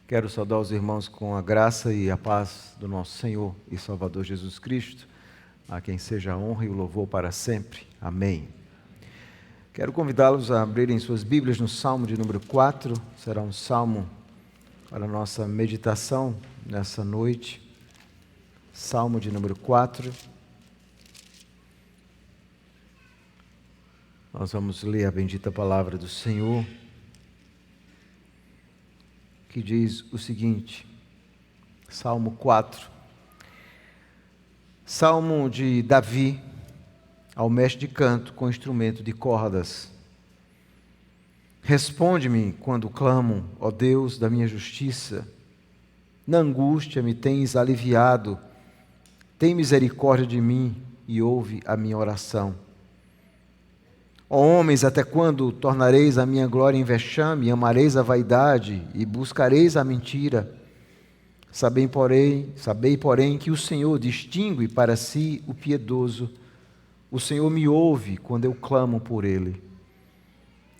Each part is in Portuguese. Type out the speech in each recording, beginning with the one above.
Quero saudar os irmãos com a graça e a paz do nosso Senhor e Salvador Jesus Cristo, a quem seja a honra e o louvor para sempre. Amém. Quero convidá-los a abrirem suas Bíblias no Salmo de número 4, será um salmo para a nossa meditação nessa noite. Salmo de número 4. Nós vamos ler a bendita palavra do Senhor, que diz o seguinte, Salmo 4, Salmo de Davi, ao mestre de canto com instrumento de cordas. Responde-me quando clamo, ó Deus da minha justiça. Na angústia me tens aliviado. Tem misericórdia de mim e ouve a minha oração. Ó homens, até quando tornareis a minha glória em vexame, amareis a vaidade e buscareis a mentira? Sabei, porém, que o Senhor distingue para si o piedoso. O Senhor me ouve quando eu clamo por ele.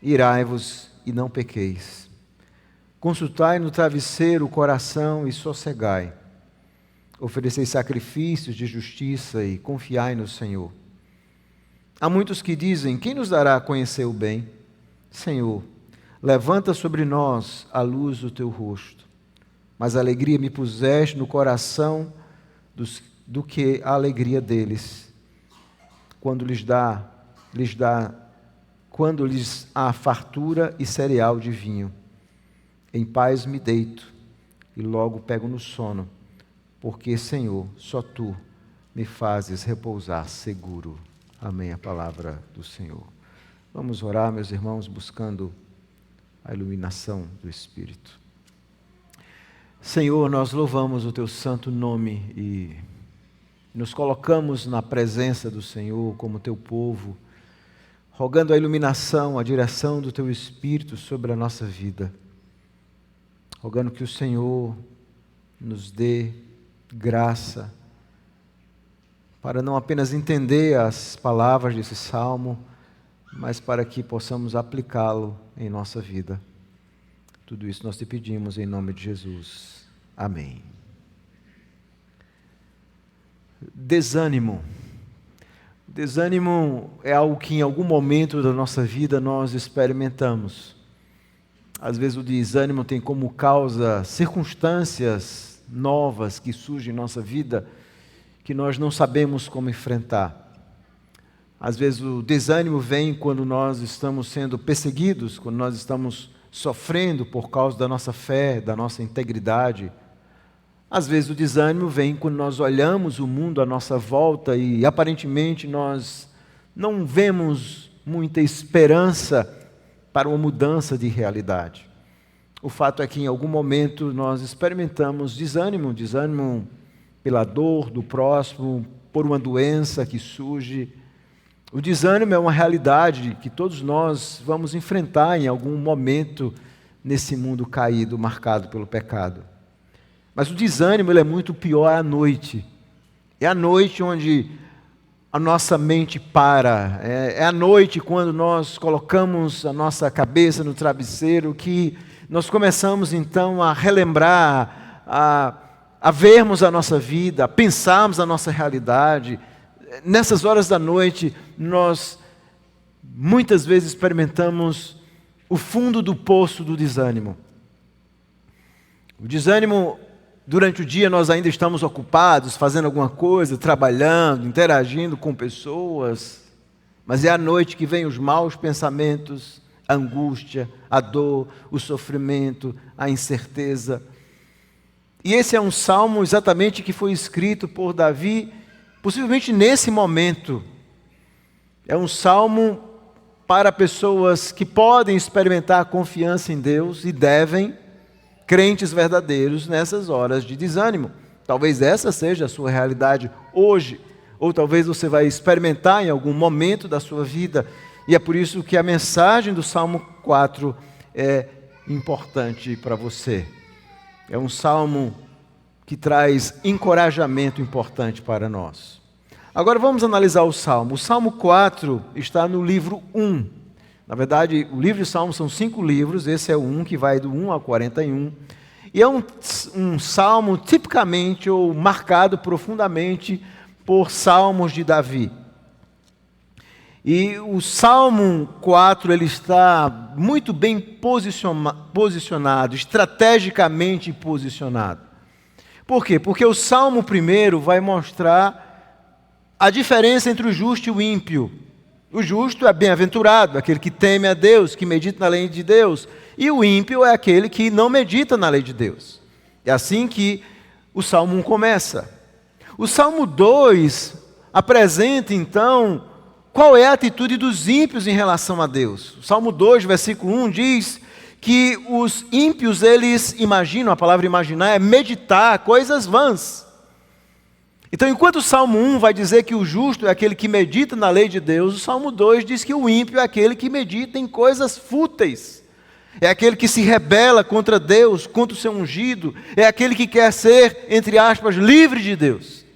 Irai-vos e não pequeis. Consultai no travesseiro o coração e sossegai. Oferecei sacrifícios de justiça e confiai no Senhor. Há muitos que dizem, quem nos dará a conhecer o bem? Senhor, levanta sobre nós a luz do teu rosto. Mas a alegria me puseste no coração do que a alegria deles. Quando lhes há fartura e cereal de vinho. Em paz me deito e logo pego no sono, porque, Senhor, só Tu me fazes repousar seguro. Amém, a palavra do Senhor. Vamos orar, meus irmãos, buscando a iluminação do Espírito. Senhor, nós louvamos o Teu santo nome e nos colocamos na presença do Senhor como Teu povo, rogando a iluminação, a direção do Teu Espírito sobre a nossa vida, rogando que o Senhor nos dê graça para não apenas entender as palavras desse salmo, mas para que possamos aplicá-lo em nossa vida. Tudo isso nós te pedimos em nome de Jesus. Amém. Desânimo. Desânimo é algo que em algum momento da nossa vida nós experimentamos. Às vezes o desânimo tem como causa circunstâncias novas que surgem em nossa vida que nós não sabemos como enfrentar. Às vezes o desânimo vem quando nós estamos sendo perseguidos, quando nós estamos sofrendo por causa da nossa fé, da nossa integridade. Às vezes o desânimo vem quando nós olhamos o mundo à nossa volta e aparentemente nós não vemos muita esperança para uma mudança de realidade. O fato é que em algum momento nós experimentamos desânimo pela dor do próximo, por uma doença que surge. O desânimo é uma realidade que todos nós vamos enfrentar em algum momento nesse mundo caído, marcado pelo pecado. Mas o desânimo ele é muito pior à noite. É a noite onde a nossa mente para. É a noite quando nós colocamos a nossa cabeça no travesseiro que nós começamos então a relembrar, a vermos a nossa vida, a pensarmos a nossa realidade. Nessas horas da noite, nós muitas vezes experimentamos o fundo do poço do desânimo. O desânimo, durante o dia nós ainda estamos ocupados, fazendo alguma coisa, trabalhando, interagindo com pessoas, mas é à noite que vem os maus pensamentos, a angústia, a dor, o sofrimento, a incerteza. E esse é um salmo exatamente que foi escrito por Davi, possivelmente nesse momento. É um salmo para pessoas que podem experimentar confiança em Deus e devem, crentes verdadeiros nessas horas de desânimo. Talvez essa seja a sua realidade hoje, ou talvez você vai experimentar em algum momento da sua vida. E é por isso que a mensagem do Salmo 4 é importante para você. É um salmo que traz encorajamento importante para nós. Agora vamos analisar o salmo. O Salmo 4 está no livro 1. Na verdade, o livro de Salmos são 5 livros, esse é o 1 que vai do 1 ao 41. E é um salmo tipicamente ou marcado profundamente por salmos de Davi. E o Salmo 4 ele está muito bem posicionado, estrategicamente posicionado. Por quê? Porque o Salmo 1 vai mostrar a diferença entre o justo e o ímpio. O justo é bem-aventurado, aquele que teme a Deus, que medita na lei de Deus. E o ímpio é aquele que não medita na lei de Deus. É assim que o Salmo 1 começa. O Salmo 2 apresenta, então, qual é a atitude dos ímpios em relação a Deus. O Salmo 2, versículo 1 diz que os ímpios, eles imaginam, a palavra imaginar é meditar coisas vãs. Então, enquanto o Salmo 1 vai dizer que o justo é aquele que medita na lei de Deus, o Salmo 2 diz que o ímpio é aquele que medita em coisas fúteis. É aquele que se rebela contra Deus, contra o seu ungido. É aquele que quer ser, entre aspas, livre de Deus.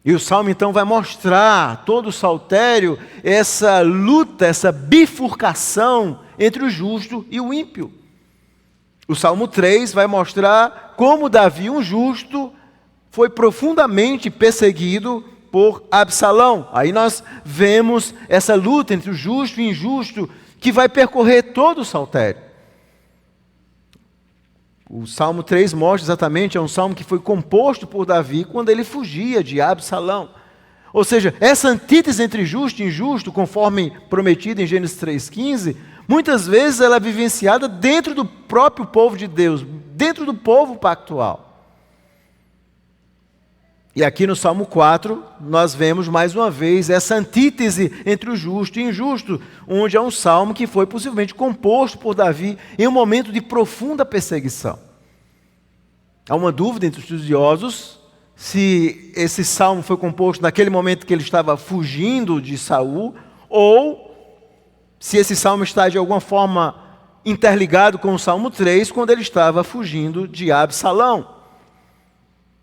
E o Salmo então vai mostrar todo o saltério, essa luta, essa bifurcação entre o justo e o ímpio. O Salmo 3 vai mostrar como Davi, um justo, foi profundamente perseguido por Absalão. Aí nós vemos essa luta entre o justo e o injusto que vai percorrer todo o saltério. O Salmo 3 mostra exatamente, é um salmo que foi composto por Davi quando ele fugia de Absalão. Ou seja, essa antítese entre justo e injusto, conforme prometido em Gênesis 3,15, muitas vezes ela é vivenciada dentro do próprio povo de Deus, dentro do povo pactual. E aqui no Salmo 4, nós vemos mais uma vez essa antítese entre o justo e o injusto, onde é um salmo que foi possivelmente composto por Davi em um momento de profunda perseguição. Há uma dúvida entre os estudiosos se esse salmo foi composto naquele momento que ele estava fugindo de Saul, ou se esse salmo está de alguma forma interligado com o Salmo 3, quando ele estava fugindo de Absalão.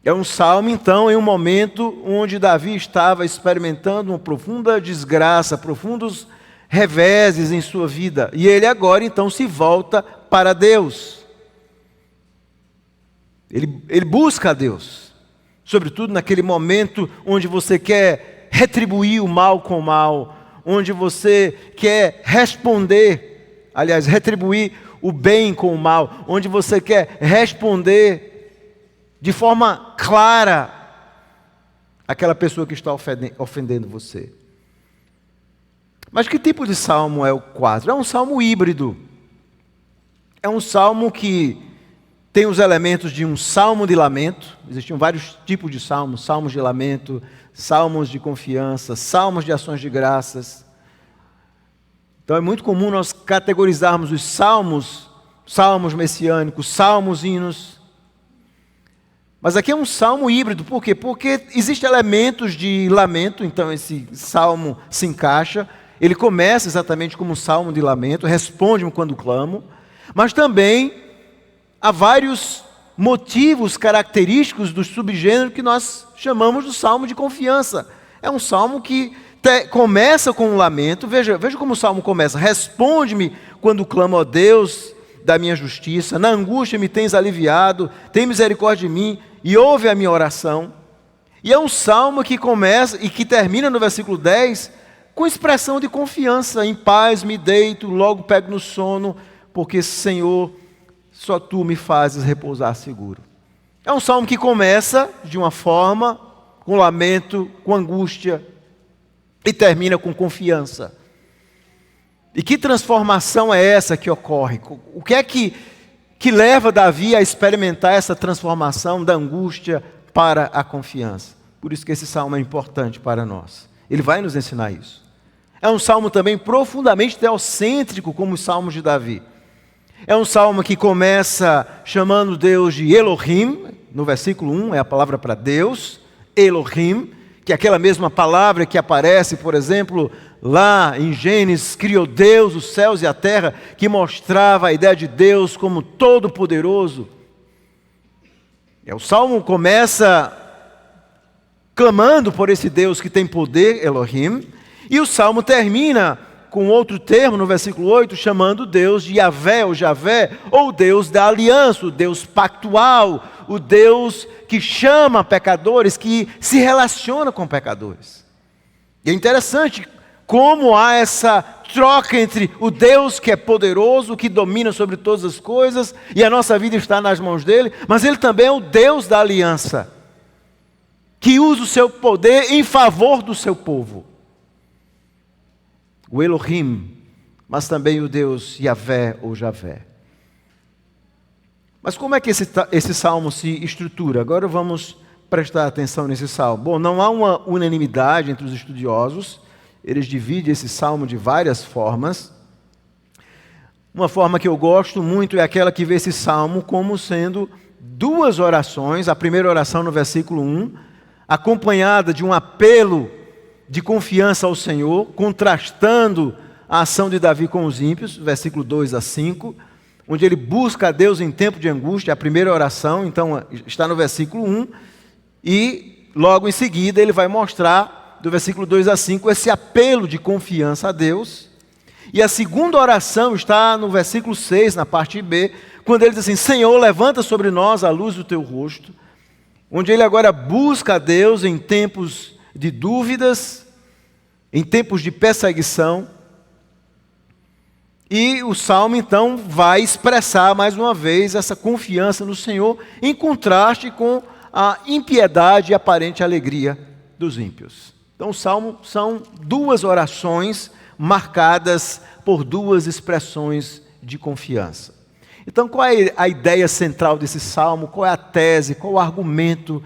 É um salmo, então, em um momento onde Davi estava experimentando uma profunda desgraça, profundos reveses em sua vida. E ele agora, então, se volta para Deus. Ele busca a Deus. Sobretudo naquele momento onde você quer retribuir o mal com o mal, onde você quer responder, aliás, retribuir o bem com o mal, onde você quer responder de forma clara aquela pessoa que está ofendendo você. Mas que tipo de salmo é o 4? É um salmo híbrido. É um salmo que tem os elementos de um salmo de lamento. Existiam vários tipos de salmos: salmos de lamento, salmos de confiança, salmos de ações de graças. Então é muito comum nós categorizarmos os salmos, salmos messiânicos, salmos, hinos. Mas aqui é um salmo híbrido, por quê? Porque existem elementos de lamento, então esse salmo se encaixa. Ele começa exatamente como um salmo de lamento, responde-me quando clamo, mas também há vários motivos característicos do subgênero que nós chamamos do salmo de confiança. É um salmo que começa com um lamento, veja como o salmo começa: responde-me quando clamo a Deus da minha justiça, na angústia me tens aliviado, tem misericórdia de mim e ouve a minha oração. E é um salmo que começa e que termina no versículo 10 com expressão de confiança: em paz me deito, logo pego no sono, porque Senhor, só Tu me fazes repousar seguro. É um salmo que começa de uma forma, com lamento, com angústia, e termina com confiança. E que transformação é essa que ocorre? O que é que leva Davi a experimentar essa transformação da angústia para a confiança? Por isso que esse salmo é importante para nós. Ele vai nos ensinar isso. É um salmo também profundamente teocêntrico, como os salmos de Davi. É um salmo que começa chamando Deus de Elohim. No versículo 1 é a palavra para Deus, Elohim, que é aquela mesma palavra que aparece, por exemplo, lá em Gênesis: criou Deus os céus e a terra, que mostrava a ideia de Deus como todo-poderoso. O salmo começa clamando por esse Deus que tem poder, Elohim, e o salmo termina com outro termo no versículo 8, chamando Deus de Yahvé ou Javé, ou Deus da aliança, o Deus pactual, o Deus que chama pecadores, que se relaciona com pecadores. E é interessante como há essa troca entre o Deus que é poderoso, que domina sobre todas as coisas, e a nossa vida está nas mãos dele, mas ele também é o Deus da aliança, que usa o seu poder em favor do seu povo. O Elohim, mas também o Deus Yahvé ou Javé. Mas como é que esse salmo se estrutura? Agora vamos prestar atenção nesse salmo. Bom, não há uma unanimidade entre os estudiosos, eles dividem esse salmo de várias formas. Uma forma que eu gosto muito é aquela que vê esse salmo como sendo duas orações. A primeira oração no versículo 1, acompanhada de um apelo de confiança ao Senhor, contrastando a ação de Davi com os ímpios, versículo 2 a 5, onde ele busca a Deus em tempo de angústia, a primeira oração, então está no versículo 1, e logo em seguida ele vai mostrar, do versículo 2 a 5, esse apelo de confiança a Deus. E a segunda oração está no versículo 6, na parte B, quando ele diz assim: Senhor, levanta sobre nós a luz do teu rosto, onde ele agora busca a Deus em tempos de dúvidas, em tempos de perseguição. E o salmo então vai expressar mais uma vez essa confiança no Senhor, em contraste com a impiedade e aparente alegria dos ímpios. Então o salmo são duas orações marcadas por duas expressões de confiança. Então qual é a ideia central desse salmo? Qual é a tese? Qual o argumento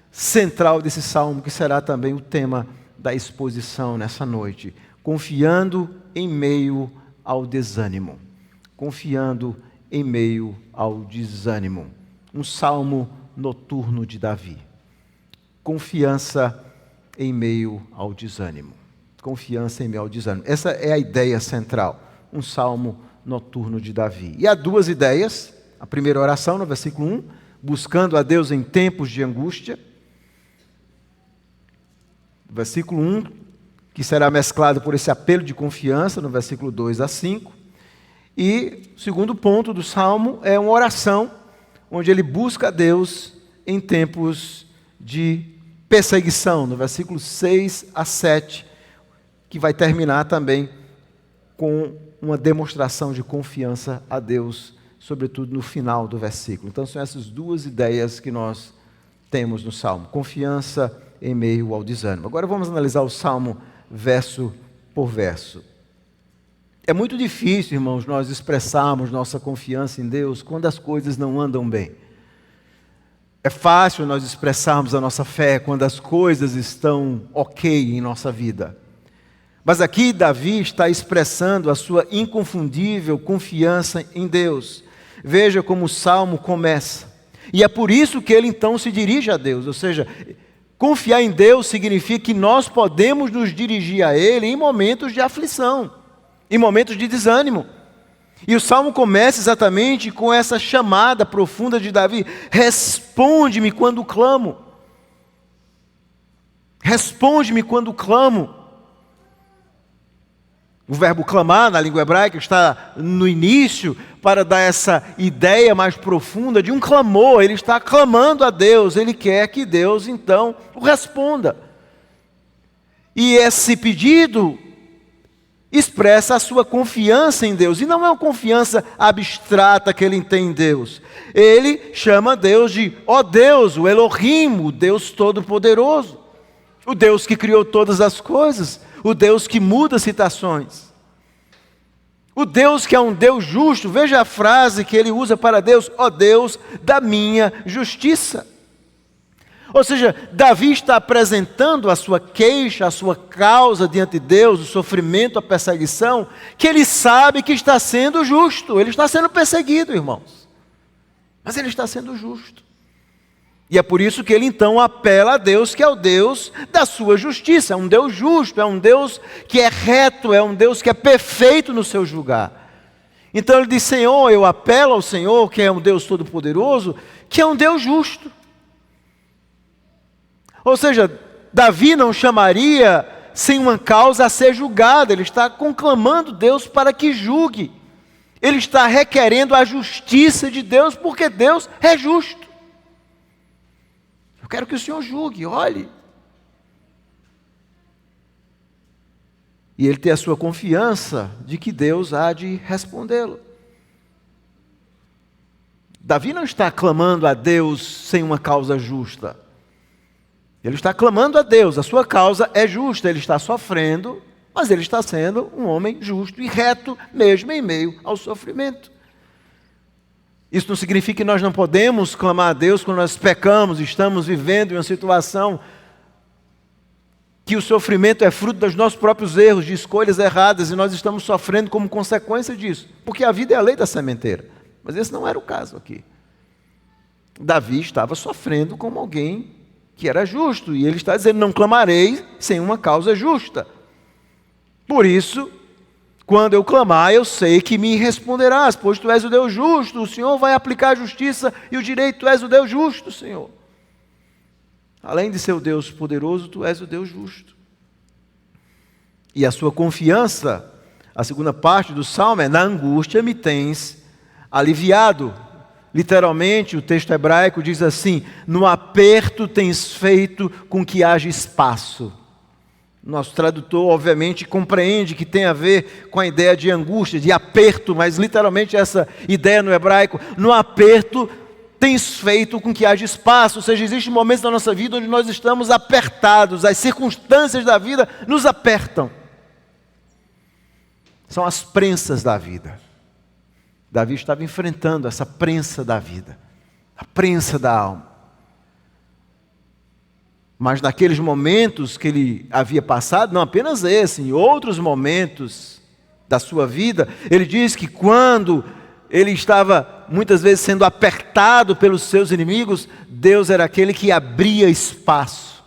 central desse salmo, que será também o tema da exposição nessa noite? Confiando em meio ao desânimo. Confiando em meio ao desânimo. Um salmo noturno de Davi. Confiança em meio ao desânimo. Confiança em meio ao desânimo. Essa é a ideia central. Um salmo noturno de Davi. E há duas ideias. A primeira oração, no versículo 1, buscando a Deus em tempos de angústia. Versículo 1, que será mesclado por esse apelo de confiança, no versículo 2 a 5. E o segundo ponto do salmo é uma oração, onde ele busca a Deus em tempos de perseguição, no versículo 6 a 7, que vai terminar também com uma demonstração de confiança a Deus, sobretudo no final do versículo. Então são essas duas ideias que nós temos no salmo: confiança em meio ao desânimo. Agora vamos analisar o salmo verso por verso. É muito difícil, irmãos, nós expressarmos nossa confiança em Deus quando as coisas não andam bem. É fácil nós expressarmos a nossa fé quando as coisas estão ok em nossa vida. Mas aqui Davi está expressando a sua inconfundível confiança em Deus. Veja como o salmo começa. E é por isso que ele então se dirige a Deus, ou seja, confiar em Deus significa que nós podemos nos dirigir a Ele em momentos de aflição, em momentos de desânimo. E o salmo começa exatamente com essa chamada profunda de Davi: responde-me quando clamo. Responde-me quando clamo. O verbo clamar, na língua hebraica, está no início para dar essa ideia mais profunda de um clamor. Ele está clamando a Deus, ele quer que Deus, então, o responda. E esse pedido expressa a sua confiança em Deus. E não é uma confiança abstrata que ele tem em Deus. Ele chama Deus de, ó Deus, o Elohim, o Deus Todo-Poderoso. O Deus que criou todas as coisas. O Deus que muda situações. O Deus que é um Deus justo. Veja a frase que ele usa para Deus: ó Deus da minha justiça. Ou seja, Davi está apresentando a sua queixa, a sua causa diante de Deus, o sofrimento, a perseguição, que ele sabe que está sendo justo. Ele está sendo perseguido, irmãos. Mas ele está sendo justo. E é por isso que ele então apela a Deus, que é o Deus da sua justiça. É um Deus justo, é um Deus que é reto, é um Deus que é perfeito no seu julgar. Então ele diz: Senhor, eu apelo ao Senhor, que é um Deus todo-poderoso, que é um Deus justo. Ou seja, Davi não chamaria sem uma causa a ser julgada, ele está conclamando Deus para que julgue. Ele está requerendo a justiça de Deus, porque Deus é justo. Eu quero que o Senhor julgue, olhe. E ele tem a sua confiança de que Deus há de respondê-lo. Davi não está clamando a Deus sem uma causa justa. Ele está clamando a Deus, a sua causa é justa, ele está sofrendo, mas ele está sendo um homem justo e reto, mesmo em meio ao sofrimento. Isso não significa que nós não podemos clamar a Deus quando nós pecamos, estamos vivendo em uma situação que o sofrimento é fruto dos nossos próprios erros, de escolhas erradas, e nós estamos sofrendo como consequência disso, porque a vida é a lei da sementeira. Mas esse não era o caso aqui. Davi estava sofrendo como alguém que era justo, e ele está dizendo, não clamarei sem uma causa justa. Por isso, quando eu clamar, eu sei que me responderás, pois tu és o Deus justo, o Senhor vai aplicar a justiça e o direito, tu és o Deus justo, Senhor. Além de ser o Deus poderoso, tu és o Deus justo. E a sua confiança, a segunda parte do Salmo é, na angústia me tens aliviado. Literalmente, o texto hebraico diz assim, no aperto tens feito com que haja espaço. Nosso tradutor, obviamente, compreende que tem a ver com a ideia de angústia, de aperto, mas literalmente essa ideia no hebraico, no aperto tens feito com que haja espaço, ou seja, existem momentos da nossa vida onde nós estamos apertados, as circunstâncias da vida nos apertam. São as prensas da vida. Davi estava enfrentando essa prensa da vida, a prensa da alma. Mas naqueles momentos que ele havia passado, não apenas esse, em outros momentos da sua vida, ele diz que quando ele estava muitas vezes sendo apertado pelos seus inimigos, Deus era aquele que abria espaço.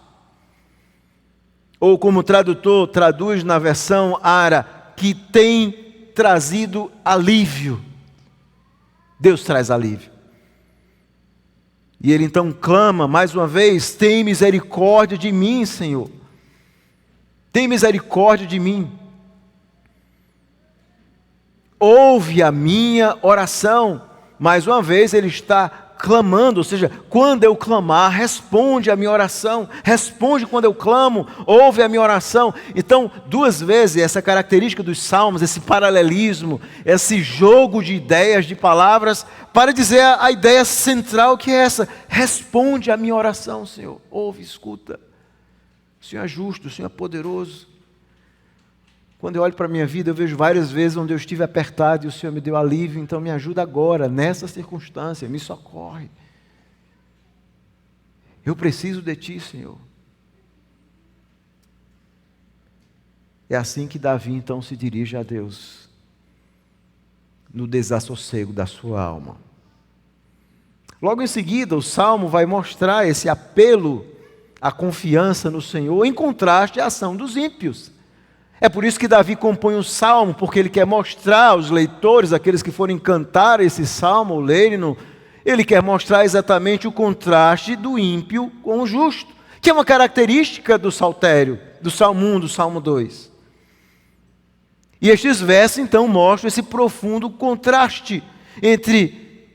Ou como o tradutor traduz na versão Ara, que tem trazido alívio. Deus traz alívio. E ele então clama mais uma vez, tem misericórdia de mim, Senhor. Tem misericórdia de mim. Ouve a minha oração. Mais uma vez ele está clamando, ou seja, quando eu clamar, responde a minha oração. Responde quando eu clamo, ouve a minha oração. Então, duas vezes, essa característica dos salmos, esse paralelismo, esse jogo de ideias, de palavras, para dizer a ideia central que é essa. Responde a minha oração, Senhor. Ouve, escuta. O Senhor é justo, o Senhor é poderoso. Quando eu olho para a minha vida, eu vejo várias vezes onde eu estive apertado e o Senhor me deu alívio, então me ajuda agora, nessa circunstância, me socorre. Eu preciso de Ti, Senhor. É assim que Davi então se dirige a Deus, no desassossego da sua alma. Logo em seguida, o Salmo vai mostrar esse apelo à confiança no Senhor, em contraste à ação dos ímpios. É por isso que Davi compõe o Salmo, porque ele quer mostrar aos leitores, aqueles que forem cantar esse Salmo, lerem-no, ele quer mostrar exatamente o contraste do ímpio com o justo, que é uma característica do saltério, do Salmo 1, do Salmo 2. E estes versos então mostram esse profundo contraste entre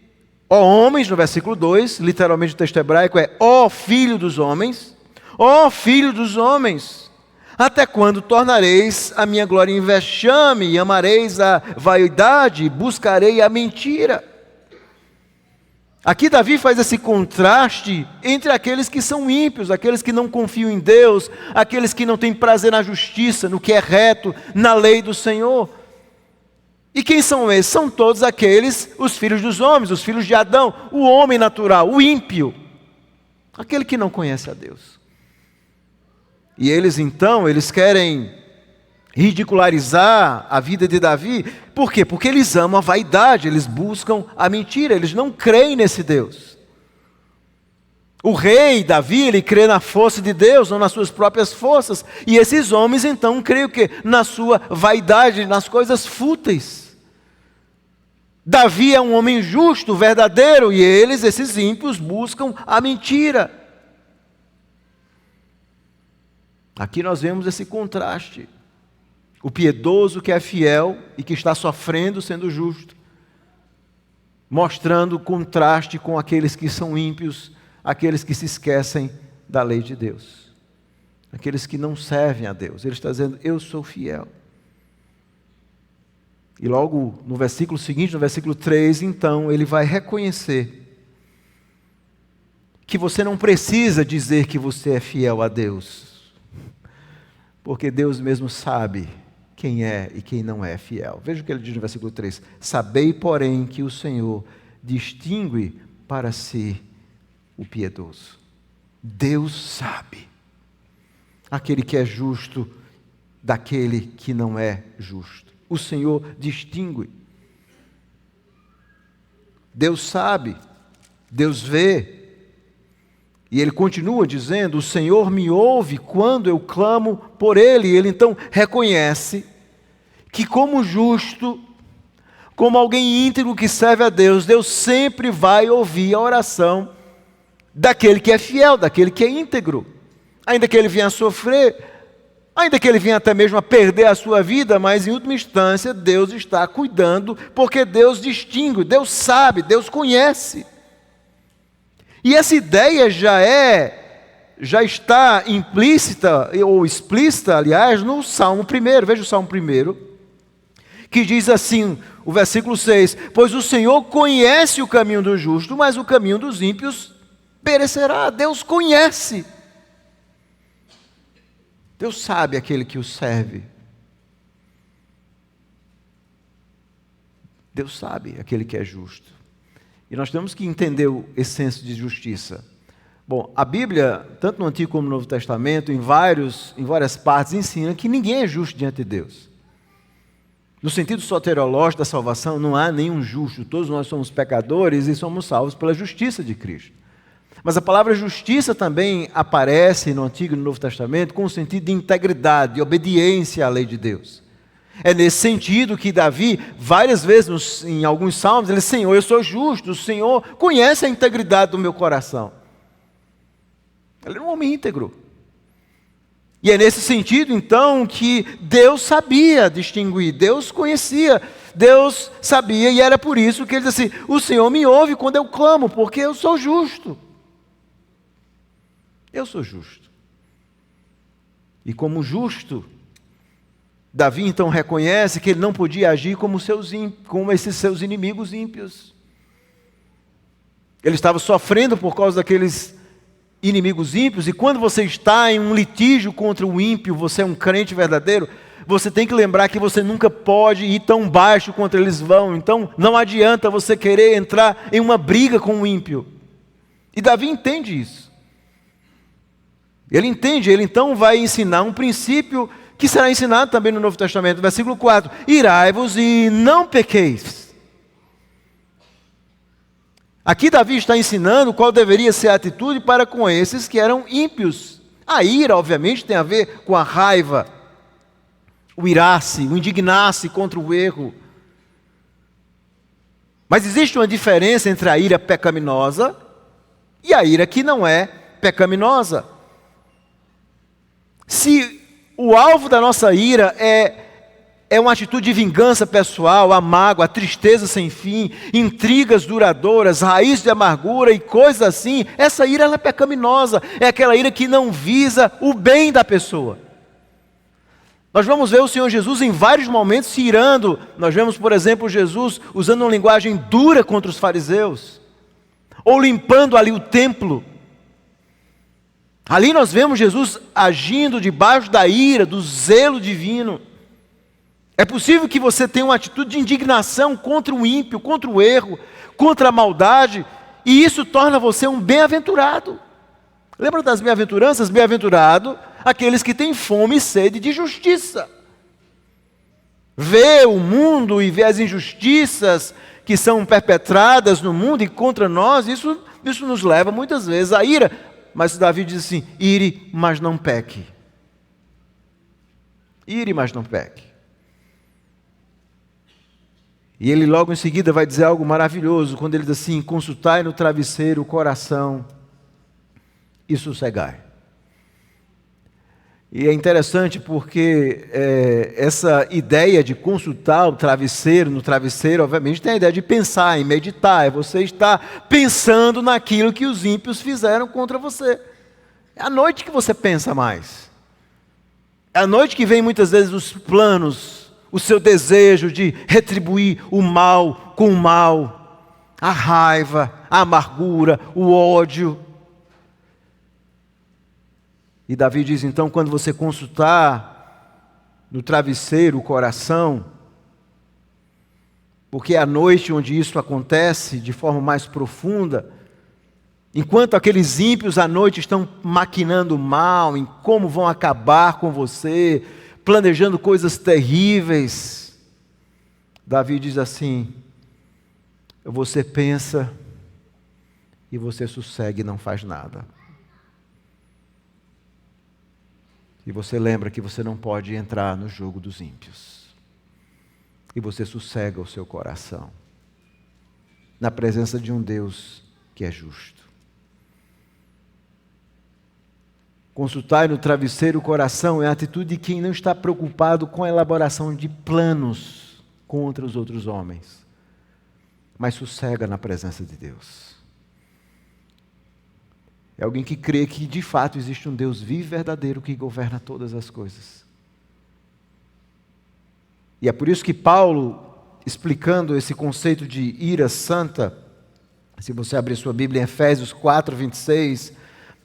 ó homens, no versículo 2, literalmente o texto hebraico é ó filho dos homens, até quando tornareis a minha glória em vexame, e amareis a vaidade, buscarei a mentira? Aqui Davi faz esse contraste entre aqueles que são ímpios, aqueles que não confiam em Deus, aqueles que não têm prazer na justiça, no que é reto, na lei do Senhor. E quem são esses? São todos aqueles, os filhos dos homens, os filhos de Adão, o homem natural, o ímpio, aquele que não conhece a Deus. E eles então, eles querem ridicularizar a vida de Davi. Por quê? Porque eles amam a vaidade, eles buscam a mentira, eles não creem nesse Deus. O rei Davi, ele crê na força de Deus, não nas suas próprias forças. E esses homens então creem o quê? Na sua vaidade, nas coisas fúteis. Davi é um homem justo, verdadeiro, e eles, esses ímpios, buscam a mentira. Aqui nós vemos esse contraste. O piedoso que é fiel e que está sofrendo sendo justo, mostrando o contraste com aqueles que são ímpios, aqueles que se esquecem da lei de Deus, aqueles que não servem a Deus. Ele está dizendo, eu sou fiel. E logo no versículo seguinte, no versículo 3, então, ele vai reconhecer que você não precisa dizer que você é fiel a Deus, porque Deus mesmo sabe quem é e quem não é fiel. Veja o que ele diz no versículo 3. Sabei, porém, que o Senhor distingue para si o piedoso. Deus sabe aquele que é justo daquele que não é justo. O Senhor distingue. Deus sabe, Deus vê. E ele continua dizendo, o Senhor me ouve quando eu clamo por Ele. Ele então reconhece que como justo, como alguém íntegro que serve a Deus, Deus sempre vai ouvir a oração daquele que é fiel, daquele que é íntegro. Ainda que ele venha a sofrer, ainda que ele venha até mesmo a perder a sua vida, mas em última instância Deus está cuidando, porque Deus distingue, Deus sabe, Deus conhece. E essa ideia já está implícita, ou explícita, aliás, no Salmo 1. Veja o Salmo 1, que diz assim, o versículo 6, pois o Senhor conhece o caminho do justo, mas o caminho dos ímpios perecerá. Deus conhece. Deus sabe aquele que o serve. Deus sabe aquele que é justo. E nós temos que entender esse senso de justiça. Bom, a Bíblia, tanto no Antigo como no Novo Testamento, em várias partes, ensina que ninguém é justo diante de Deus. No sentido soteriológico da salvação, não há nenhum justo. Todos nós somos pecadores e somos salvos pela justiça de Cristo. Mas a palavra justiça também aparece no Antigo e no Novo Testamento com o sentido de integridade, de obediência à lei de Deus. É nesse sentido que Davi, várias vezes em alguns salmos, ele diz, Senhor, eu sou justo, o Senhor conhece a integridade do meu coração. Ele era um homem íntegro. E é nesse sentido, então, que Deus sabia distinguir, Deus conhecia, Deus sabia, e era por isso que ele diz assim, o Senhor me ouve quando eu clamo, porque eu sou justo. Eu sou justo. E como justo, Davi então reconhece que ele não podia agir como esses seus inimigos ímpios. Ele estava sofrendo por causa daqueles inimigos ímpios, e quando você está em um litígio contra o ímpio, você é um crente verdadeiro, você tem que lembrar que você nunca pode ir tão baixo quanto eles vão. Então não adianta você querer entrar em uma briga com o ímpio. E Davi entende isso. Ele entende, ele então vai ensinar um princípio que será ensinado também no Novo Testamento, versículo 4, irai-vos e não pequeis. Aqui Davi está ensinando qual deveria ser a atitude para com esses que eram ímpios. A ira, obviamente, tem a ver com a raiva, o irar-se, o indignar-se contra o erro. Mas existe uma diferença entre a ira pecaminosa e a ira que não é pecaminosa. Se o alvo da nossa ira é uma atitude de vingança pessoal, a mágoa, a tristeza sem fim, intrigas duradouras, raiz de amargura e coisas assim, essa ira ela é pecaminosa, é aquela ira que não visa o bem da pessoa. Nós vamos ver o Senhor Jesus em vários momentos se irando. Nós vemos, por exemplo, Jesus usando uma linguagem dura contra os fariseus, ou limpando ali o templo. Ali nós vemos Jesus agindo debaixo da ira, do zelo divino. É possível que você tenha uma atitude de indignação contra o ímpio, contra o erro, contra a maldade, e isso torna você um bem-aventurado. Lembra das bem-aventuranças? Bem-aventurado aqueles que têm fome e sede de justiça. Vê o mundo e vê as injustiças que são perpetradas no mundo e contra nós, isso nos leva muitas vezes à ira. Mas Davi diz assim, ire, mas não peque. Ire, mas não peque. E ele logo em seguida vai dizer algo maravilhoso, quando ele diz assim, consultai no travesseiro o coração e sossegai. E é interessante porque essa ideia de consultar o travesseiro, no travesseiro, obviamente tem a ideia de pensar, em meditar, é você estar pensando naquilo que os ímpios fizeram contra você. É à noite que você pensa mais. É à noite que vem muitas vezes os planos, o seu desejo de retribuir o mal com o mal, a raiva, a amargura, o ódio. E Davi diz, então, quando você consultar no travesseiro o coração, porque é à noite onde isso acontece de forma mais profunda, enquanto aqueles ímpios à noite estão maquinando mal, em como vão acabar com você, planejando coisas terríveis, Davi diz assim, você pensa e você sossegue e não faz nada. E você lembra que você não pode entrar no jogo dos ímpios. E você sossega o seu coração na presença de um Deus que é justo. Consultar no travesseiro o coração é a atitude de quem não está preocupado com a elaboração de planos contra os outros homens, mas sossega na presença de Deus. É alguém que crê que de fato existe um Deus vivo e verdadeiro que governa todas as coisas. E é por isso que Paulo, explicando esse conceito de ira santa, se você abrir sua Bíblia em Efésios 4, 26,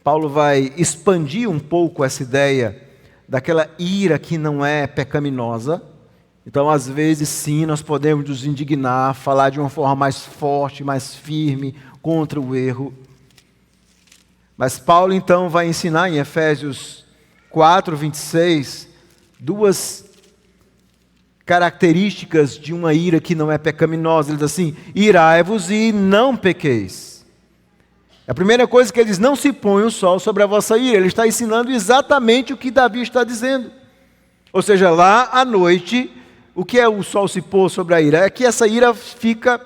Paulo vai expandir um pouco essa ideia daquela ira que não é pecaminosa. Então, às vezes, sim, nós podemos nos indignar, falar de uma forma mais forte, mais firme contra o erro. Mas Paulo, então, vai ensinar em Efésios 4, 26, duas características de uma ira que não é pecaminosa. Ele diz assim, irai-vos e não pequeis. A primeira coisa que ele diz, não se põe o sol sobre a vossa ira. Ele está ensinando exatamente o que Davi está dizendo. Ou seja, lá à noite, o que é o sol se pôr sobre a ira? É que essa ira fica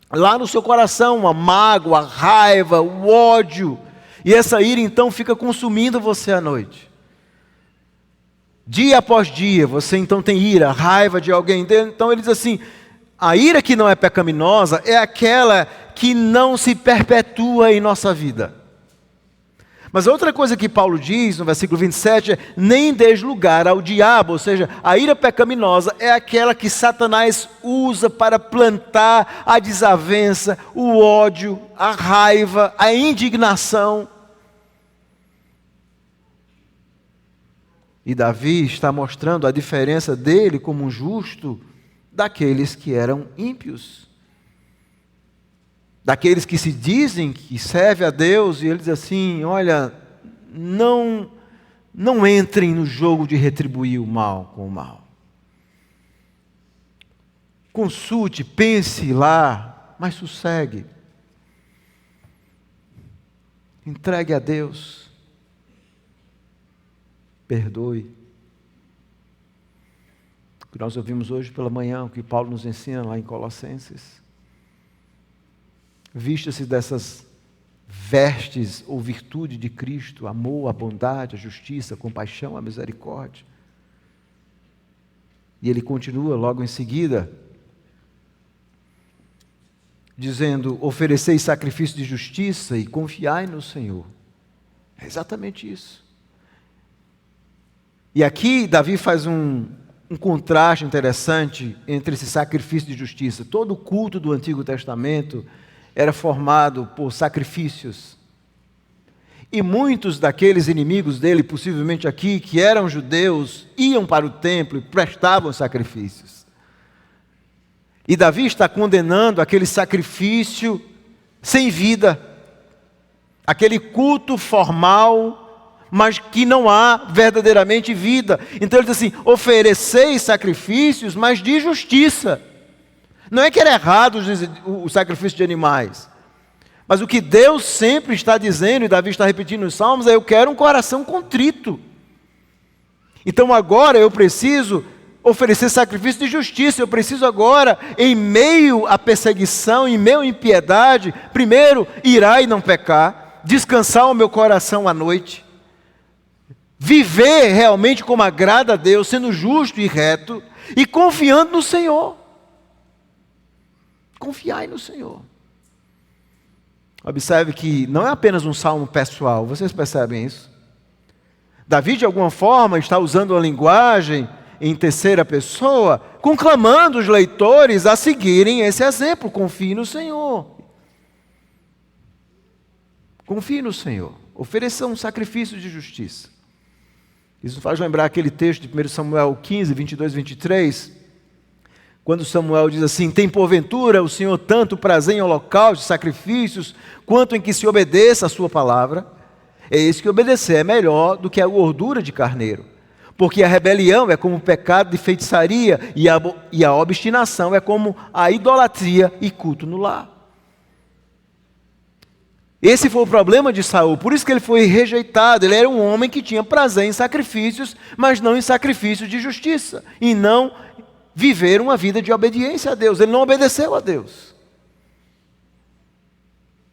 lá no seu coração, a mágoa, a raiva, o ódio. E essa ira então fica consumindo você à noite. Dia após dia, você então tem ira, raiva de alguém. Então ele diz assim, a ira que não é pecaminosa é aquela que não se perpetua em nossa vida. Mas outra coisa que Paulo diz no versículo 27 é, nem deis lugar ao diabo, ou seja, a ira pecaminosa é aquela que Satanás usa para plantar a desavença, o ódio, a raiva, a indignação. E Davi está mostrando a diferença dele como um justo daqueles que eram ímpios. Daqueles que se dizem que servem a Deus, e ele diz assim, olha, não entrem no jogo de retribuir o mal com o mal. Consulte, pense lá, mas sossegue. Entregue a Deus. Perdoe. O que nós ouvimos hoje pela manhã, o que Paulo nos ensina lá em Colossenses. Vista-se dessas vestes ou virtude de Cristo, amor, a bondade, a justiça, a compaixão, a misericórdia. E ele continua logo em seguida, dizendo, ofereceis sacrifício de justiça e confiai no Senhor. É exatamente isso. E aqui Davi faz um contraste interessante entre esse sacrifício de justiça. Todo o culto do Antigo Testamento era formado por sacrifícios. E muitos daqueles inimigos dele, possivelmente aqui, que eram judeus, iam para o templo e prestavam sacrifícios. E Davi está condenando aquele sacrifício sem vida, aquele culto formal, mas que não há verdadeiramente vida. Então ele diz assim, ofereceis sacrifícios, mas de justiça. Não é que era errado o sacrifício de animais, mas o que Deus sempre está dizendo, e Davi está repetindo nos Salmos, é eu quero um coração contrito. Então agora eu preciso oferecer sacrifício de justiça, eu preciso agora, em meio à perseguição, em meio à impiedade, primeiro, irar e não pecar, descansar o meu coração à noite, viver realmente como agrada a Deus, sendo justo e reto e confiando no Senhor. Confiai no Senhor. Observe que não é apenas um salmo pessoal, vocês percebem isso? Davi, de alguma forma, está usando a linguagem em terceira pessoa, conclamando os leitores a seguirem esse exemplo. Confie no Senhor. Confie no Senhor. Ofereça um sacrifício de justiça. Isso nos faz lembrar aquele texto de 1 Samuel 15, 22 e 23, quando Samuel diz assim: tem porventura o Senhor tanto prazer em holocaustos, sacrifícios, quanto em que se obedeça a sua palavra? É isso que obedecer é melhor do que a gordura de carneiro. Porque a rebelião é como o pecado de feitiçaria, e a obstinação é como a idolatria e culto no lar. Esse foi o problema de Saul, por isso que ele foi rejeitado. Ele era um homem que tinha prazer em sacrifícios, mas não em sacrifícios de justiça, e não viver uma vida de obediência a Deus. Ele não obedeceu a Deus.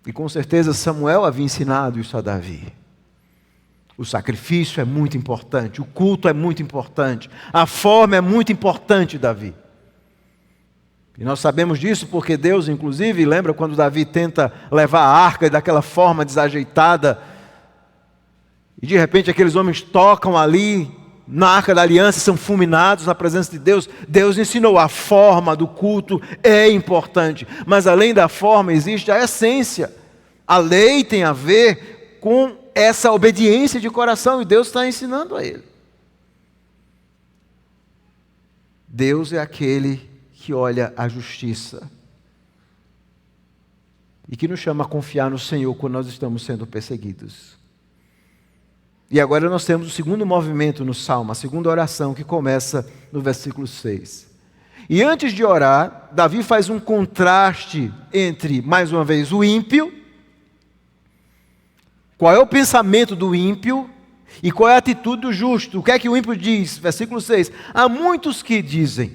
E com certeza Samuel havia ensinado isso a Davi. O sacrifício é muito importante, o culto é muito importante, a forma é muito importante, Davi. E nós sabemos disso porque Deus, inclusive, lembra quando Davi tenta levar a arca daquela forma desajeitada, e de repente aqueles homens tocam ali na arca da aliança e são fulminados na presença de Deus. Deus ensinou, a forma do culto é importante, mas além da forma existe a essência. A lei tem a ver com essa obediência de coração, e Deus está ensinando a ele. Deus é aquele que olha a justiça e que nos chama a confiar no Senhor quando nós estamos sendo perseguidos. E agora nós temos o segundo movimento no Salmo, a segunda oração, que começa no versículo 6. E antes de orar, Davi faz um contraste entre, mais uma vez, o ímpio. Qual é o pensamento do ímpio e qual é a atitude do justo? O que é que o ímpio diz? Versículo 6. Há muitos que dizem: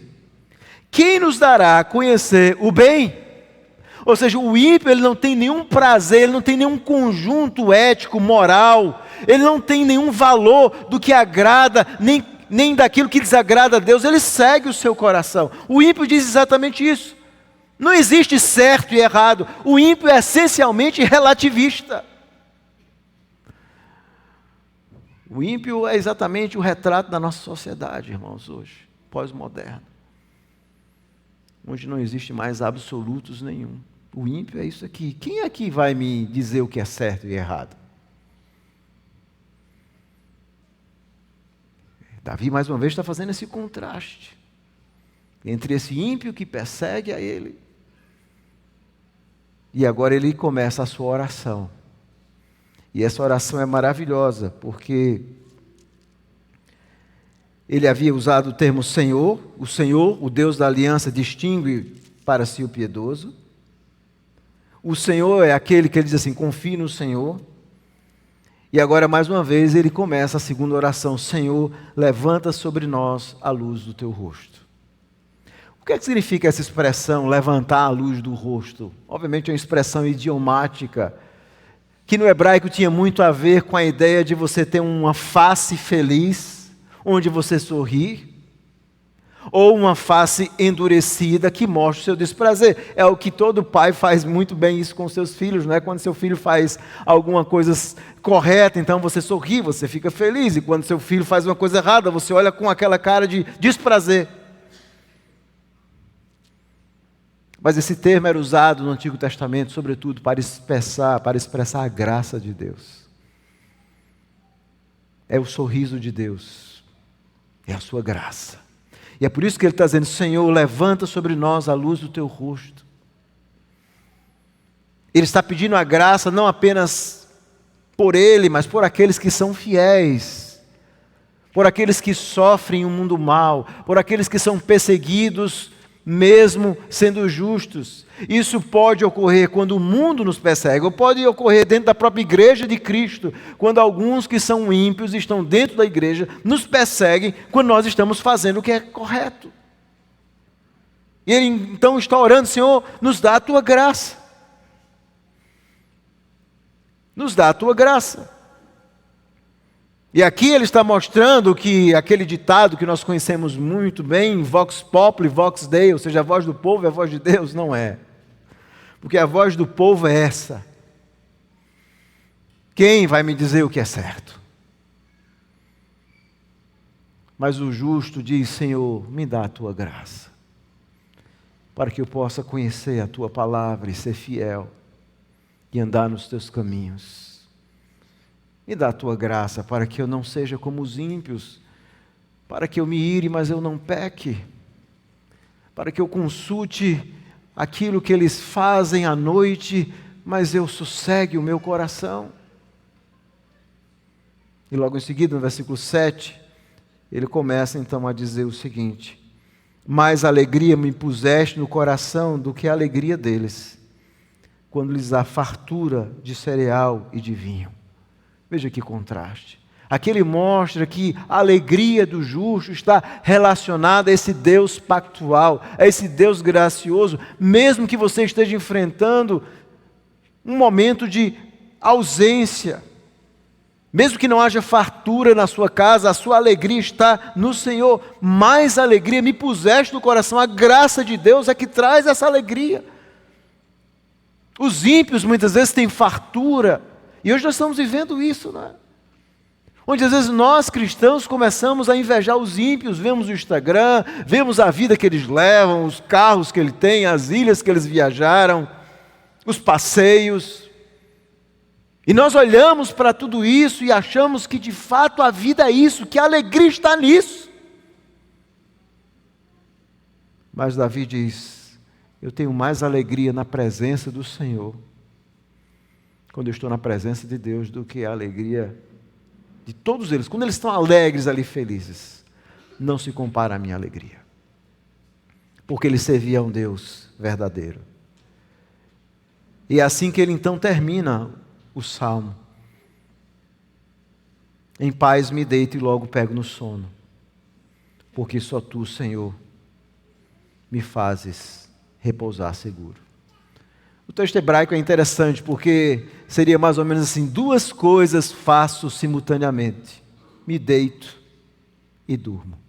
quem nos dará a conhecer o bem? Ou seja, o ímpio ele não tem nenhum prazer, ele não tem nenhum conjunto ético, moral, ele não tem nenhum valor do que agrada, nem daquilo que desagrada a Deus, ele segue o seu coração. O ímpio diz exatamente isso. Não existe certo e errado. O ímpio é essencialmente relativista. O ímpio é exatamente o retrato da nossa sociedade, irmãos, hoje, pós-moderna, onde não existe mais absolutos nenhum. O ímpio é isso aqui. Quem aqui vai me dizer o que é certo e errado? Davi, mais uma vez, está fazendo esse contraste entre esse ímpio que persegue a ele, e agora ele começa a sua oração. E essa oração é maravilhosa, porque ele havia usado o termo Senhor. O Senhor, o Deus da aliança, distingue para si o piedoso. O Senhor é aquele que ele diz assim: confie no Senhor. E agora, mais uma vez, ele começa a segunda oração: Senhor, levanta sobre nós a luz do teu rosto. O que é que significa essa expressão, levantar a luz do rosto? Obviamente é uma expressão idiomática, que no hebraico tinha muito a ver com a ideia de você ter uma face feliz, onde você sorri, ou uma face endurecida que mostra o seu desprazer. É o que todo pai faz muito bem isso com seus filhos, não é? Quando seu filho faz alguma coisa correta, então você sorri, você fica feliz, e quando seu filho faz uma coisa errada, você olha com aquela cara de desprazer. Mas esse termo era usado no Antigo Testamento, sobretudo, para expressar a graça de Deus. É o sorriso de Deus, é a sua graça. E é por isso que ele está dizendo: Senhor, levanta sobre nós a luz do teu rosto. Ele está pedindo a graça não apenas por ele, mas por aqueles que são fiéis, por aqueles que sofrem um mundo mau, por aqueles que são perseguidos, mesmo sendo justos. Isso pode ocorrer quando o mundo nos persegue, ou pode ocorrer dentro da própria igreja de Cristo, quando alguns que são ímpios estão dentro da igreja, nos perseguem quando nós estamos fazendo o que é correto. E ele então está orando: Senhor, nos dá a tua graça. Nos dá a tua graça. E aqui ele está mostrando que aquele ditado que nós conhecemos muito bem, vox populi, vox dei, ou seja, a voz do povo é a voz de Deus, não é. Porque a voz do povo é essa. Quem vai me dizer o que é certo? Mas o justo diz: Senhor, me dá a tua graça, para que eu possa conhecer a tua palavra e ser fiel, e andar nos teus caminhos. Me dá a tua graça para que eu não seja como os ímpios, para que eu me ire, mas eu não peque, para que eu consulte aquilo que eles fazem à noite, mas eu sossegue o meu coração. E logo em seguida, no versículo 7, ele começa então a dizer o seguinte: mais alegria me puseste no coração do que a alegria deles, quando lhes há fartura de cereal e de vinho. Veja que contraste. Aqui ele mostra que a alegria do justo está relacionada a esse Deus pactual, a esse Deus gracioso, mesmo que você esteja enfrentando um momento de ausência, mesmo que não haja fartura na sua casa, a sua alegria está no Senhor. Mais alegria me puseste no coração. A graça de Deus é que traz essa alegria. Os ímpios muitas vezes têm fartura, e hoje nós estamos vivendo isso, não é? Onde às vezes nós cristãos começamos a invejar os ímpios, vemos o Instagram, vemos a vida que eles levam, os carros que eles têm, as ilhas que eles viajaram, os passeios. E nós olhamos para tudo isso e achamos que de fato a vida é isso, que a alegria está nisso. Mas Davi diz: eu tenho mais alegria na presença do Senhor, quando eu estou na presença de Deus, do que a alegria de todos eles. Quando eles estão alegres ali, felizes, não se compara à minha alegria, porque eles serviam a um Deus verdadeiro. E é assim que ele então termina o salmo: em paz me deito e logo pego no sono, porque só tu, Senhor, me fazes repousar seguro. O texto hebraico é interessante porque seria mais ou menos assim: duas coisas faço simultaneamente, me deito e durmo.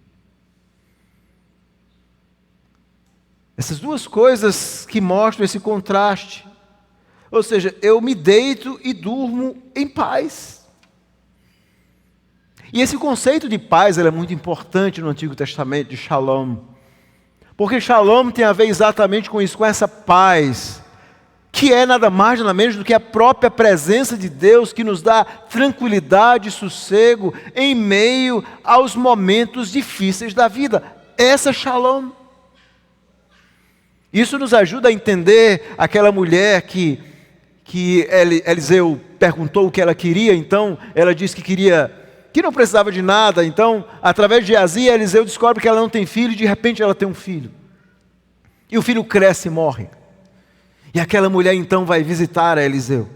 Essas duas coisas que mostram esse contraste. Ou seja, eu me deito e durmo em paz. E esse conceito de paz é muito importante no Antigo Testamento, de shalom. Porque shalom tem a ver exatamente com isso, com essa paz, que é nada mais nada menos do que a própria presença de Deus, que nos dá tranquilidade e sossego em meio aos momentos difíceis da vida. Essa é shalom. Isso nos ajuda a entender aquela mulher que Eliseu perguntou o que ela queria, então ela disse que não precisava de nada. Então, através de Geazi, Eliseu descobre que ela não tem filho, e de repente ela tem um filho. E o filho cresce e morre. E aquela mulher então vai visitar a Eliseu.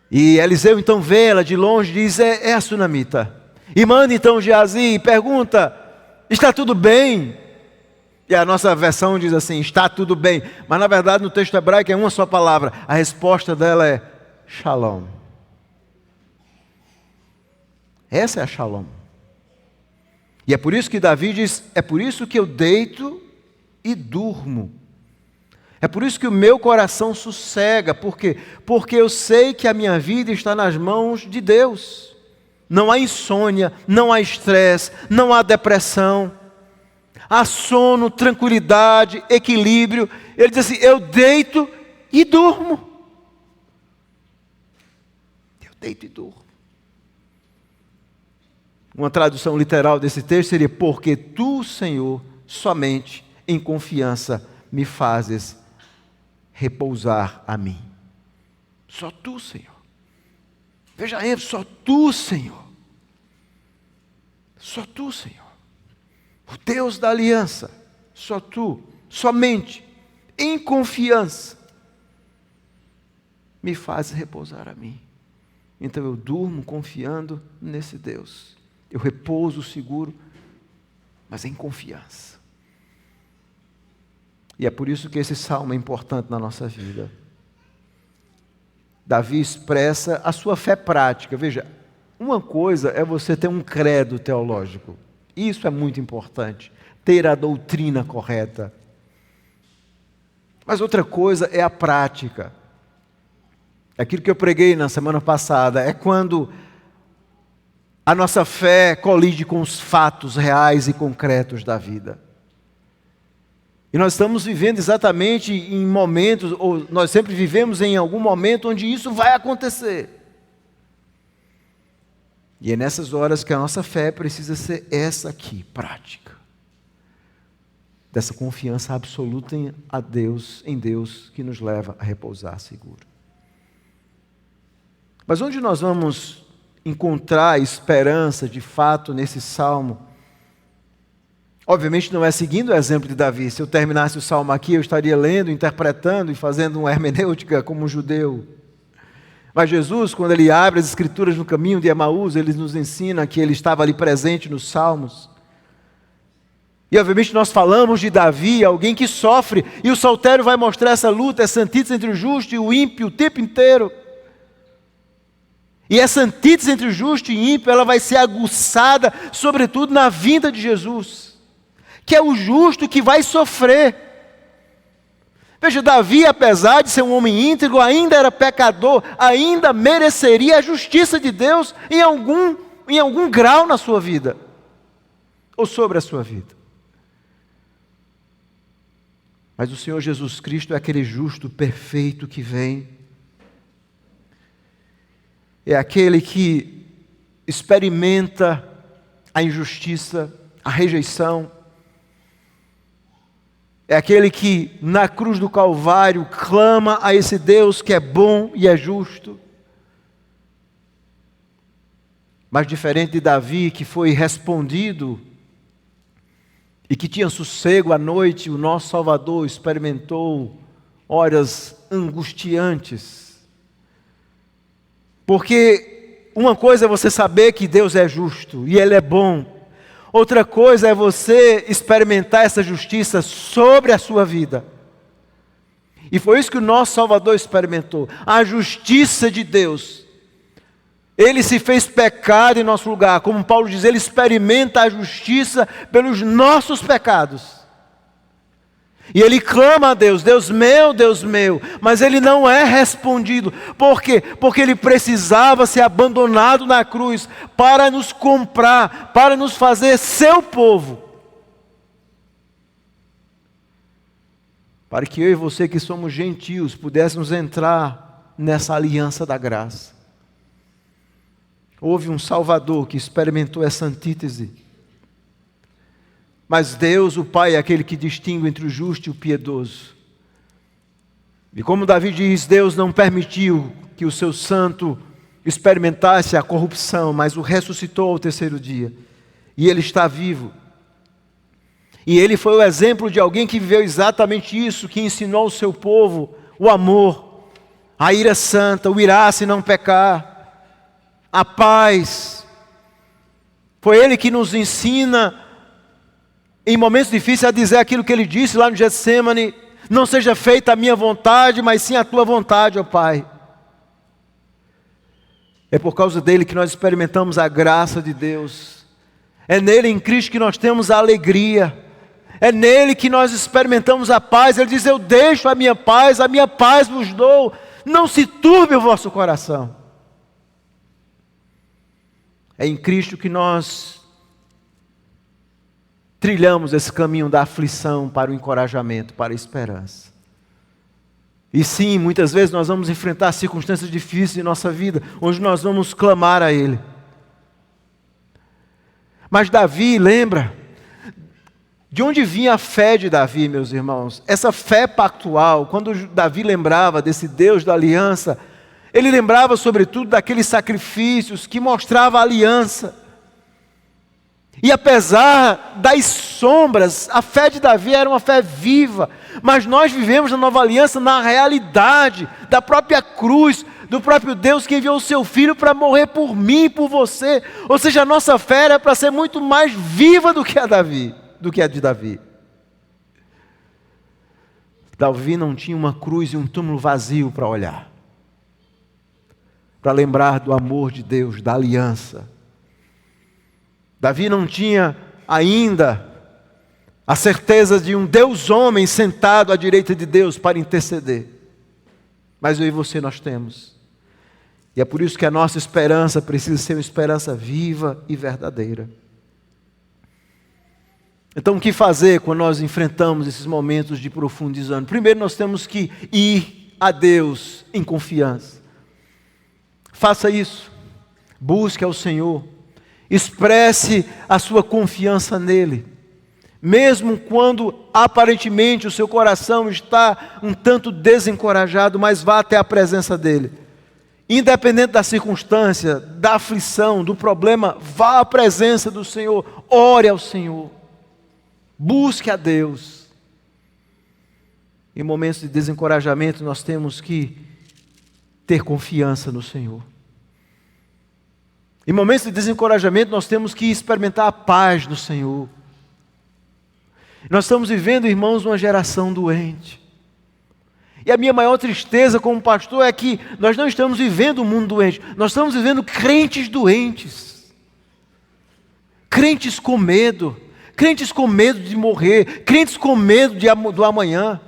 E Eliseu então vê ela de longe e diz: é a sunamita. E manda então Geazi e pergunta: está tudo bem? E a nossa versão diz assim: está tudo bem. Mas na verdade no texto hebraico é uma só palavra. A resposta dela é shalom. Essa é a shalom. E é por isso que Davi diz: é por isso que eu deito e durmo. É por isso que o meu coração sossega. Por quê? Porque eu sei que a minha vida está nas mãos de Deus. Não há insônia, não há estresse, não há depressão. Há sono, tranquilidade, equilíbrio. Ele diz assim: eu deito e durmo. Eu deito e durmo. Uma tradução literal desse texto seria: porque tu, Senhor, somente em confiança me fazes repousar a mim. Só tu, Senhor. Veja aí, só tu, Senhor. Só tu, Senhor. O Deus da aliança. Só tu, somente em confiança me fazes repousar a mim. Então eu durmo confiando nesse Deus. Eu repouso seguro, mas em confiança. E é por isso que esse salmo é importante na nossa vida. Davi expressa a sua fé prática. Veja, Uma coisa é você ter um credo teológico. Isso é muito importante. Ter a doutrina correta. Mas outra coisa é a prática. Aquilo que eu preguei na semana passada é quando a nossa fé colide com os fatos reais e concretos da vida. E nós estamos vivendo exatamente em momentos, ou nós sempre vivemos em algum momento onde isso vai acontecer. E é nessas horas que a nossa fé precisa ser essa aqui, prática. Dessa confiança absoluta em Deus, que nos leva a repousar seguro. Mas onde nós vamos encontrar esperança de fato nesse salmo? Obviamente não é seguindo o exemplo de Davi. Se eu terminasse o salmo aqui, eu estaria lendo, interpretando e fazendo uma hermenêutica como um judeu. Mas Jesus, quando ele abre as escrituras no caminho de Emaús, ele nos ensina que ele estava ali presente nos salmos. E obviamente nós falamos de Davi, alguém que sofre, e o saltério vai mostrar essa luta, essa antítese entre o justo e o ímpio o tempo inteiro. E essa antítese entre o justo e o ímpio, ela vai ser aguçada, sobretudo na vinda de Jesus, que é o justo que vai sofrer. Veja, Davi, apesar de ser um homem íntegro, ainda era pecador, ainda mereceria a justiça de Deus em algum grau na sua vida, ou sobre a sua vida. Mas o Senhor Jesus Cristo é aquele justo perfeito que vem. É aquele que experimenta a injustiça, a rejeição. É aquele que na cruz do Calvário clama a esse Deus que é bom e é justo. Mas diferente de Davi, que foi respondido e que tinha sossego à noite, o nosso Salvador experimentou horas angustiantes. Porque uma coisa é você saber que Deus é justo e Ele é bom. Outra coisa é você experimentar essa justiça sobre a sua vida. E foi isso que o nosso Salvador experimentou. A justiça de Deus. Ele se fez pecado em nosso lugar. Como Paulo diz, Ele experimenta a justiça pelos nossos pecados. E ele clama a Deus, Deus meu, mas ele não é respondido. Por quê? Porque ele precisava ser abandonado na cruz para nos comprar, para nos fazer seu povo. Para que eu e você que somos gentios pudéssemos entrar nessa aliança da graça. Houve um Salvador que experimentou essa antítese. Mas Deus, o Pai, é aquele que distingue entre o justo e o piedoso. E como Davi diz, Deus não permitiu que o seu santo experimentasse a corrupção, mas o ressuscitou ao terceiro dia. E ele está vivo. E ele foi o exemplo de alguém que viveu exatamente isso, que ensinou ao seu povo o amor, a ira santa, o irar-se e não pecar, a paz. Foi ele que nos ensina em momentos difíceis a dizer aquilo que ele disse lá no Getsêmani: não seja feita a minha vontade, mas sim a tua vontade, ó Pai. É por causa dele que nós experimentamos a graça de Deus. É nele, em Cristo, que nós temos a alegria. É nele que nós experimentamos a paz. Ele diz: eu deixo a minha paz vos dou. Não se turbe o vosso coração. É em Cristo que nós trilhamos esse caminho da aflição para o encorajamento, para a esperança. E sim, muitas vezes nós vamos enfrentar circunstâncias difíceis em nossa vida, onde nós vamos clamar a Ele. Mas Davi, lembra? De onde vinha a fé de Davi, meus irmãos? Essa fé pactual, quando Davi lembrava desse Deus da aliança, ele lembrava sobretudo daqueles sacrifícios que mostravam a aliança. E apesar das sombras, a fé de Davi era uma fé viva. Mas nós vivemos na nova aliança na realidade da própria cruz, do próprio Deus que enviou o seu Filho para morrer por mim e por você. Ou seja, a nossa fé era para ser muito mais viva do que a de Davi. Davi não tinha uma cruz e um túmulo vazio para olhar. para lembrar do amor de Deus, da aliança. Davi não tinha ainda a certeza de um Deus homem sentado à direita de Deus para interceder. Mas eu e você nós temos. E é por isso que a nossa esperança precisa ser uma esperança viva e verdadeira. Então o que fazer quando nós enfrentamos esses momentos de profundo desânimo? Primeiro nós temos que ir a Deus em confiança. Faça isso. Busque ao Senhor. Expresse a sua confiança nele. Mesmo quando aparentemente o seu coração está um tanto desencorajado, mas vá até a presença dele. Independente da circunstância, da aflição, do problema, vá à presença do Senhor. Ore ao Senhor. Busque a Deus. Em momentos de desencorajamento, nós temos que ter confiança no Senhor. Em momentos de desencorajamento, nós temos que experimentar a paz do Senhor. Nós estamos vivendo, irmãos, uma geração doente. E a minha maior tristeza como pastor é que nós não estamos vivendo um mundo doente. Nós estamos vivendo crentes doentes. Crentes com medo. Crentes com medo de morrer. Crentes com medo do amanhã.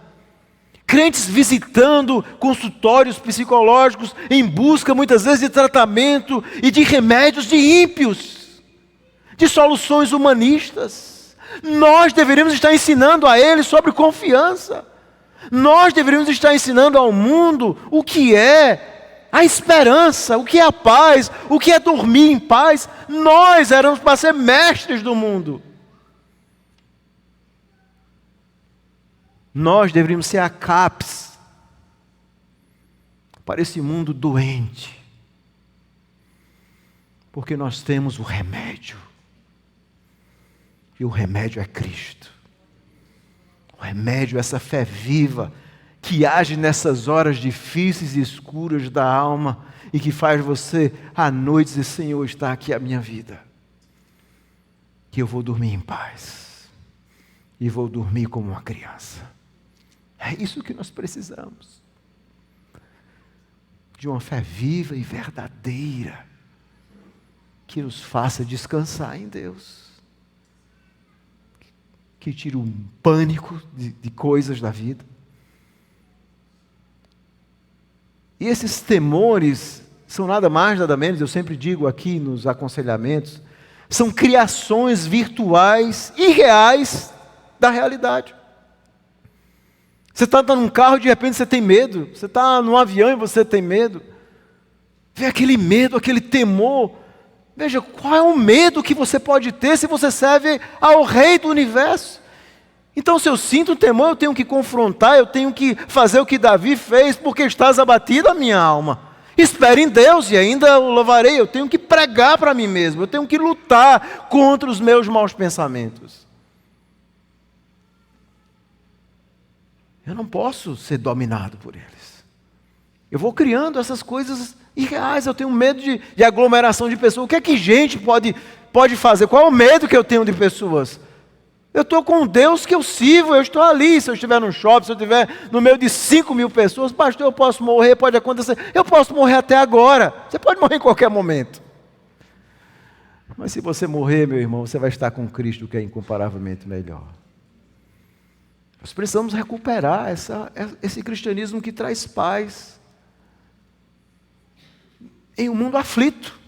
Crentes visitando consultórios psicológicos em busca muitas vezes de tratamento e de remédios de ímpios, de soluções humanistas. Nós deveríamos estar ensinando a eles sobre confiança. Nós deveríamos estar ensinando ao mundo o que é a esperança, o que é a paz, o que é dormir em paz. Nós éramos para ser mestres do mundo. Nós deveríamos ser a CAPS para esse mundo doente. Porque nós temos o remédio. E o remédio é Cristo. O remédio é essa fé viva que age nessas horas difíceis e escuras da alma e que faz você à noite dizer: Senhor, está aqui a minha vida. Que eu vou dormir em paz. E vou dormir como uma criança. É isso que nós precisamos. De uma fé viva e verdadeira que nos faça descansar em Deus. Que tire um pânico de coisas da vida. E esses temores são nada mais, nada menos, eu sempre digo aqui nos aconselhamentos, são criações virtuais e reais da realidade. Você está num carro e de repente você tem medo. Você está num avião e você tem medo. Vê aquele medo, aquele temor. Veja, qual é o medo que você pode ter se você serve ao Rei do Universo? Então, se eu sinto temor, eu tenho que confrontar, eu tenho que fazer o que Davi fez, porque estás abatido a minha alma. Espere em Deus e ainda o louvarei. Eu tenho que pregar para mim mesmo, eu tenho que lutar contra os meus maus pensamentos. Eu não posso ser dominado por eles. Eu vou criando essas coisas irreais. Eu tenho medo de aglomeração de pessoas. O que é que gente pode fazer? Qual é o medo que eu tenho de pessoas? Eu estou com Deus que eu sirvo, eu estou ali. Se eu estiver no shopping, se eu estiver no meio de 5.000 pessoas, pastor, eu posso morrer, pode acontecer. Eu posso morrer até agora. Você pode morrer em qualquer momento. Mas se você morrer, meu irmão, você vai estar com Cristo, que é incomparavelmente melhor. Nós precisamos recuperar esse cristianismo que traz paz. Em um mundo aflito,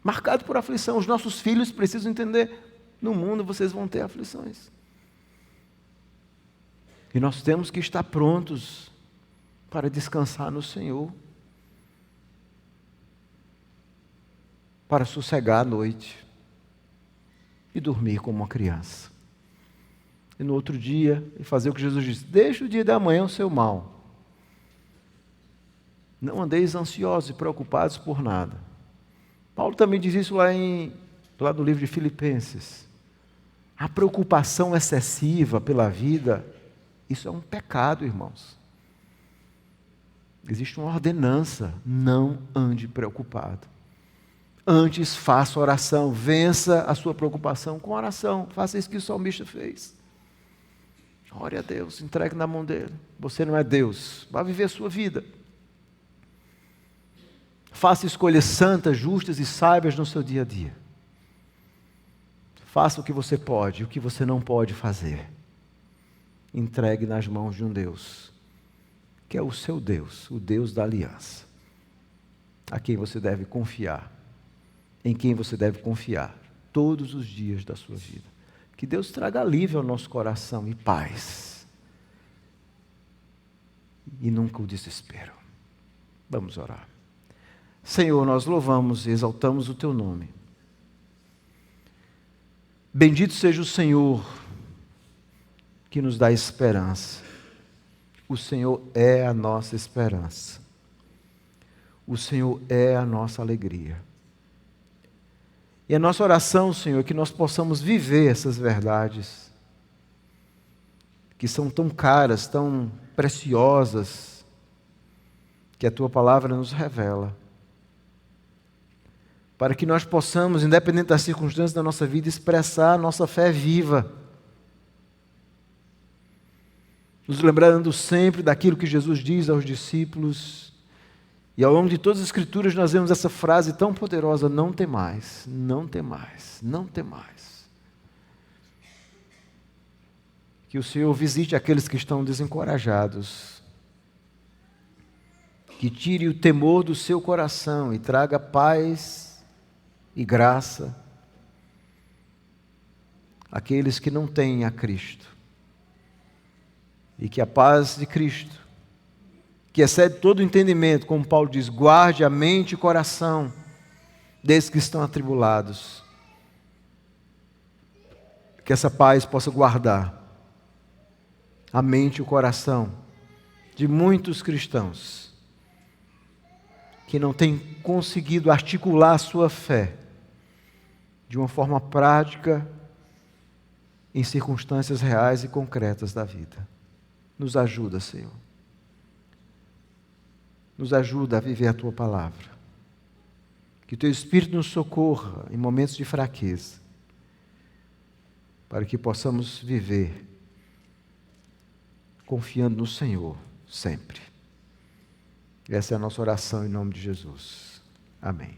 marcado por aflição. Os nossos filhos precisam entender, no mundo vocês vão ter aflições. E nós temos que estar prontos para descansar no Senhor. Para sossegar à noite. E dormir como uma criança. E no outro dia, fazer o que Jesus disse: deixe o dia da manhã o seu mal. Não andeis ansiosos e preocupados por nada. Paulo também diz isso lá no livro de Filipenses. A preocupação excessiva pela vida, isso é um pecado, irmãos. Existe uma ordenança: não ande preocupado. Antes faça oração, vença a sua preocupação com oração. Faça isso que o salmista fez. Ore a Deus, entregue na mão dele. Você não é Deus, vá viver a sua vida. Faça escolhas santas, justas e sábias no seu dia a dia. Faça o que você pode e o que você não pode fazer. Entregue nas mãos de um Deus, que é o seu Deus, o Deus da aliança, a quem você deve confiar, em quem você deve confiar todos os dias da sua vida. Que Deus traga alívio ao nosso coração e paz, e nunca o desespero. Vamos orar. Senhor, nós louvamos e exaltamos o Teu nome. Bendito seja o Senhor que nos dá esperança. O Senhor é a nossa esperança. O Senhor é a nossa alegria. E a nossa oração, Senhor, é que nós possamos viver essas verdades que são tão caras, tão preciosas, que a Tua palavra nos revela. Para que nós possamos, independente das circunstâncias da nossa vida, expressar a nossa fé viva. Nos lembrando sempre daquilo que Jesus diz aos discípulos. E ao longo de todas as Escrituras nós vemos essa frase tão poderosa: não temais, não temais, não temais. Que o Senhor visite aqueles que estão desencorajados. Que tire o temor do seu coração e traga paz e graça àqueles que não têm a Cristo. E que a paz de Cristo, que excede todo o entendimento, como Paulo diz, guarde a mente e o coração desses que estão atribulados. Que essa paz possa guardar a mente e o coração de muitos cristãos que não têm conseguido articular a sua fé de uma forma prática em circunstâncias reais e concretas da vida. Nos ajuda, Senhor. Nos ajuda a viver a Tua palavra. Que o Teu Espírito nos socorra em momentos de fraqueza, para que possamos viver confiando no Senhor sempre. Essa é a nossa oração em nome de Jesus. Amém.